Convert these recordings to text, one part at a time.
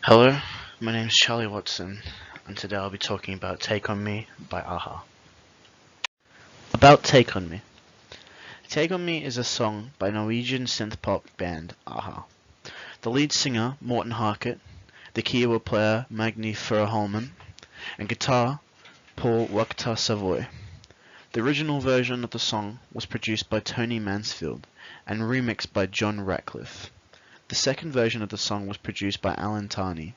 Hello, my name is Charlie Watson, and today I'll be talking about Take On Me by a-ha. About Take On Me. Take On Me is a song by Norwegian synth-pop band a-ha. The lead singer, Morten Harket, the keyboard player, Magni Furuholmen, and guitar, Paul Waaktaar Savoy. The original version of the song was produced by Tony Mansfield and remixed by John Ratcliffe. The second version of the song was produced by Alan Tarney.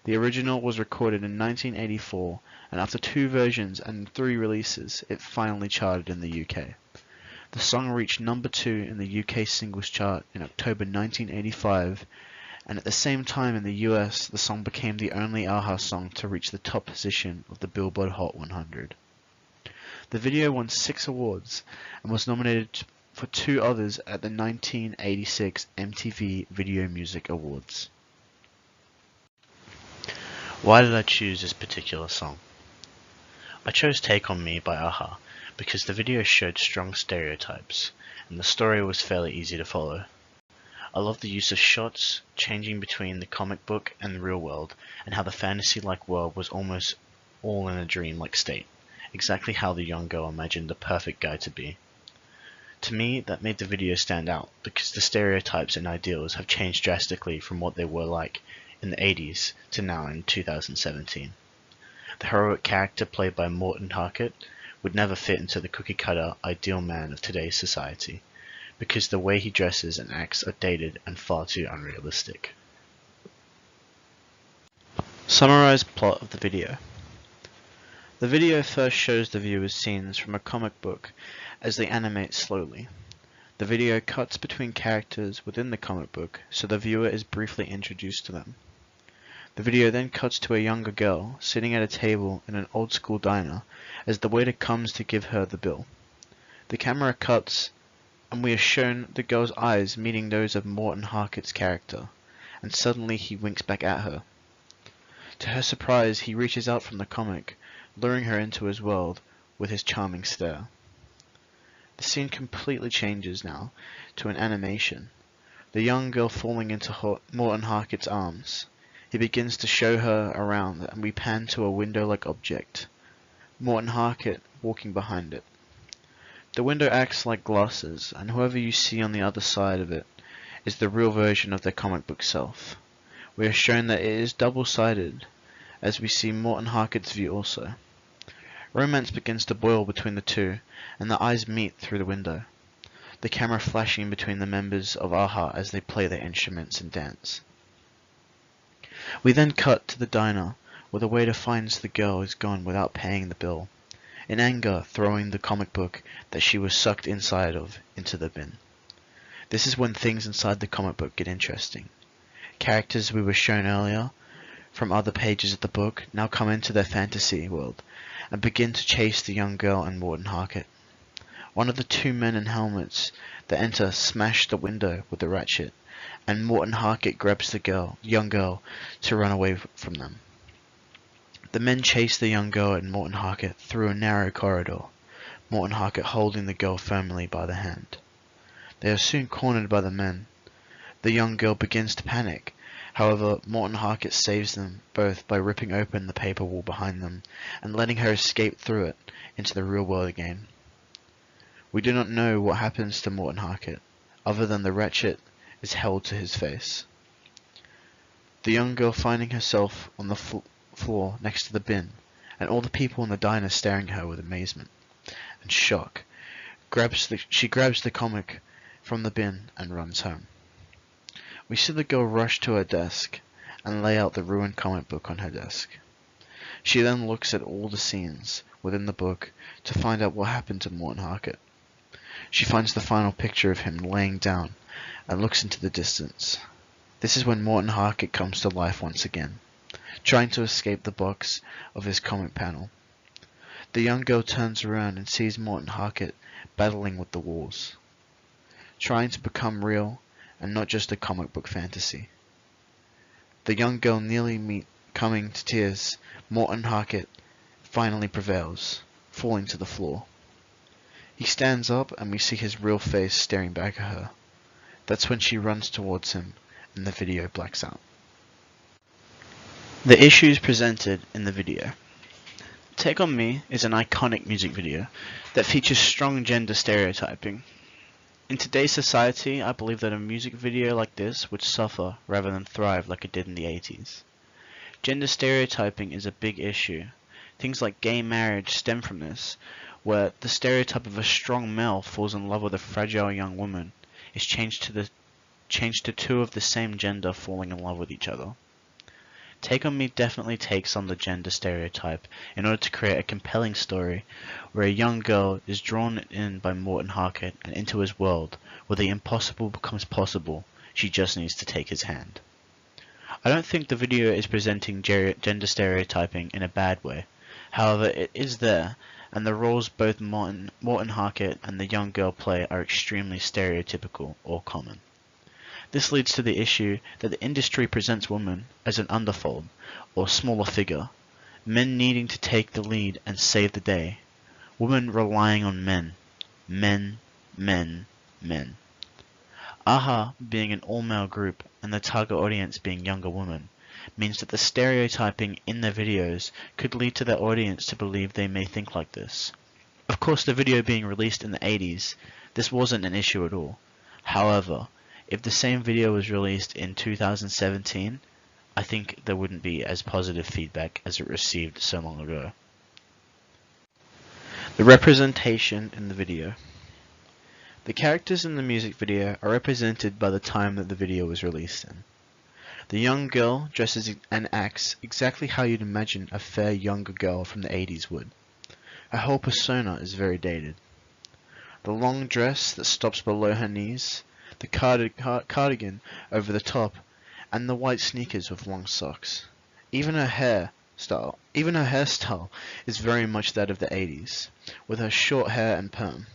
The original was recorded in 1984, and after 2 versions and 3 releases, it finally charted in the UK. The song reached number 2 in the UK singles chart in October 1985, and at the same time in the US, the song became the only a-ha song to reach the top position of the Billboard Hot 100. The video won 6 awards, and was nominated for 2 others at the 1986 MTV Video Music Awards. Why did I choose this particular song? I chose Take On Me by a-ha because the video showed strong stereotypes, and the story was fairly easy to follow. I love the use of shots changing between the comic book and the real world, and how the fantasy-like world was almost all in a dream-like state, exactly how the young girl imagined the perfect guy to be. To me, that made the video stand out, because the stereotypes and ideals have changed drastically from what they were like in the 80s to now in 2017. The heroic character played by Morten Harket would never fit into the cookie-cutter ideal man of today's society, because the way he dresses and acts are dated and far too unrealistic. Summarized plot of the video. The video first shows the viewers scenes from a comic book as they animate slowly. The video cuts between characters within the comic book, so the viewer is briefly introduced to them. The video then cuts to a younger girl sitting at a table in an old school diner as the waiter comes to give her the bill. The camera cuts and we are shown the girl's eyes meeting those of Morten Harket's character, and suddenly he winks back at her. To her surprise, he reaches out from the comic, luring her into his world with his charming stare. The scene completely changes now to an animation, the young girl falling into Morten Harket's arms. He begins to show her around, and we pan to a window-like object, Morten Harket walking behind it. The window acts like glasses, and whoever you see on the other side of it is the real version of their comic book self. We are shown that it is double-sided, as we see Morten Harket's view also. Romance begins to boil between the two, and the eyes meet through the window, the camera flashing between the members of a-ha as they play their instruments and dance. We then cut to the diner, where the waiter finds the girl is gone without paying the bill, in anger throwing the comic book that she was sucked inside of into the bin. This is when things inside the comic book get interesting. Characters we were shown earlier from other pages of the book now come into their fantasy world and begin to chase the young girl and Morten Harket. One of the 2 men in helmets that enter smash the window with a ratchet, and Morten Harket grabs the young girl to run away from them. The men chase the young girl and Morten Harket through a narrow corridor, Morten Harket holding the girl firmly by the hand. They are soon cornered by the men. The young girl begins to panic. However, Morten Harket saves them both by ripping open the paper wall behind them and letting her escape through it into the real world again. We do not know what happens to Morten Harket, other than the ratchet is held to his face. The young girl finding herself on the floor next to the bin, and all the people in the diner staring at her with amazement and shock, she grabs the comic from the bin and runs home. We see the girl rush to her desk and lay out the ruined comic book on her desk. She then looks at all the scenes within the book to find out what happened to Morten Harket. She finds the final picture of him laying down and looks into the distance. This is when Morten Harket comes to life once again, trying to escape the box of his comic panel. The young girl turns around and sees Morten Harket battling with the walls, trying to become real and not just a comic book fantasy. The young girl nearly coming to tears, Morten Harket finally prevails, falling to the floor. He stands up and we see his real face staring back at her. That's when she runs towards him and the video blacks out. The issues presented in the video. Take On Me is an iconic music video that features strong gender stereotyping. In today's society, I believe that a music video like this would suffer rather than thrive like it did in the 80s. Gender stereotyping is a big issue. Things like gay marriage stem from this, where the stereotype of a strong male falls in love with a fragile young woman is changed to two of the same gender falling in love with each other. Take On Me definitely takes on the gender stereotype in order to create a compelling story where a young girl is drawn in by Morten Harket and into his world where the impossible becomes possible. She just needs to take his hand. I don't think the video is presenting gender stereotyping in a bad way. However, it is there, and the roles both Morten Harket and the young girl play are extremely stereotypical or common. This leads to the issue that the industry presents women as an underfold, or smaller figure, men needing to take the lead and save the day, women relying on men, men, men, men. a-ha being an all-male group and the target audience being younger women means that the stereotyping in their videos could lead to their audience to believe they may think like this. Of course, the video being released in the 80s, this wasn't an issue at all. However, if the same video was released in 2017, I think there wouldn't be as positive feedback as it received so long ago. The representation in the video. The characters in the music video are represented by the time that the video was released in. The young girl dresses and acts exactly how you'd imagine a fair younger girl from the 80s would. Her whole persona is very dated. The long dress that stops below her knees, the cardigan over the top, and the white sneakers with long socks. Even her hairstyle is very much that of the 80s, with her short hair and perm.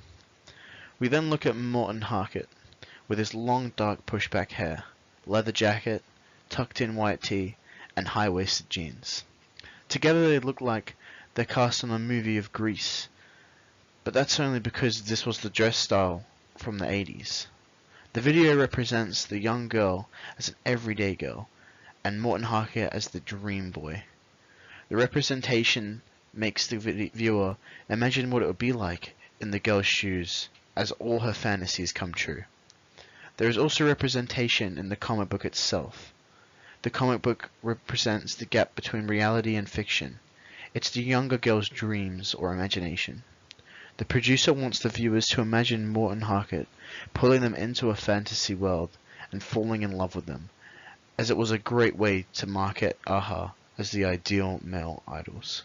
We then look at Morten Harket, with his long dark pushback hair, leather jacket, tucked in white tee, and high-waisted jeans. Together they look like they're cast on a movie of Grease, but that's only because this was the dress style from the 80s. The video represents the young girl as an everyday girl, and Morten Harket as the dream boy. The representation makes the viewer imagine what it would be like in the girl's shoes, as all her fantasies come true. There is also representation in the comic book itself. The comic book represents the gap between reality and fiction. It's the younger girl's dreams or imagination. The producer wants the viewers to imagine Morten Harket pulling them into a fantasy world and falling in love with them, as it was a great way to market a-ha as the ideal male idols.